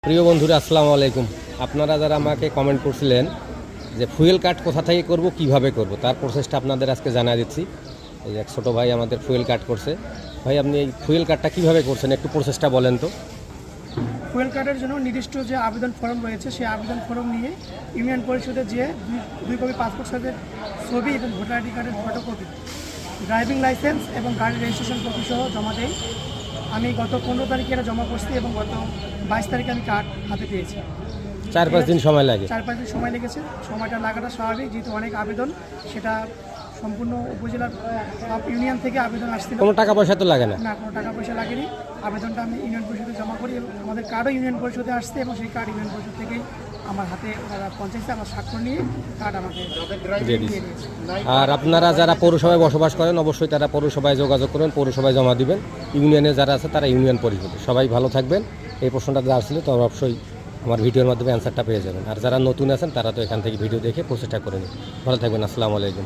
প্রিয় বন্ধুরা আসসালামু আলাইকুম। আপনারা যারা আমাকে কমেন্ট করছিলেন যে ফুয়েল কাট কোথা থেকে করব, কিভাবে করব, তার প্রসেসটা আপনাদের আজকে জানিয়ে দিচ্ছি। এই এক ছোটো ভাই আমাদের ফুয়েল কাট করছে। ভাই, আপনি এই ফুয়েল কাটটা কীভাবে করছেন একটু প্রসেসটা বলেন তো। ফুয়েল কার্ডের জন্য নির্দিষ্ট যে আবেদন ফর্ম রয়েছে সেই আবেদন ফর্ম নিয়ে ইউনিয়ন পরিষদে যে দুই কপি পাসপোর্ট সাইজের ছবি এবং ভোটার আইডি কার্ডের ফটোকপি, ড্রাইভিং লাইসেন্স এবং গাড়ির রেজিস্ট্রেশন কপি সহ জমা দেই। আমি গত 15 তারিখে এটা জমা করছি এবং গত 22 তারিখে আমি কার্ড হাতে পেয়েছি। 4-5 দিন সময় লাগে। 4-5 দিন সময় লেগেছে। সময়টা লাগাটা স্বাভাবিক, যেহেতু অনেক আবেদন, সেটা সম্পূর্ণ উপজেলার সব ইউনিয়ন থেকে আবেদন আসছিল। কোনো টাকা পয়সা তো লাগে না? না, কোনো টাকা পয়সা লাগেনি। আবেদনটা আমি ইউনিয়ন পরিষদে জমা করি এবং আমাদের কার্ডও ইউনিয়ন পরিষদে আসছে এবং সেই কার্ড ইউনিয়ন পরিষদ থেকেই আমার হাতে ওনারা পৌঁছাইছে। আমার স্বাক্ষর নিয়ে কার্ড আমাকে দিয়ে দিয়েছে। আর আপনারা যারা পৌরসভায় বসবাস করেন অবশ্যই তারা পৌরসভায় যোগাযোগ করবেন, পৌরসভায় জমা দিবেন। ইউনিয়নে যারা আছে তারা ইউনিয়ন পরিষদে। সবাই ভালো থাকবেন। এই প্রশ্নটা যা আসছিল তো অবশ্যই আমার ভিডিওর মাধ্যমে অ্যান্সারটা পেয়ে যাবেন। আর যারা নতুন আছেন তারা তো এখান থেকে ভিডিও দেখে প্রসেসটা করে নিন। ভালো থাকবেন। আসসালামু আলাইকুম।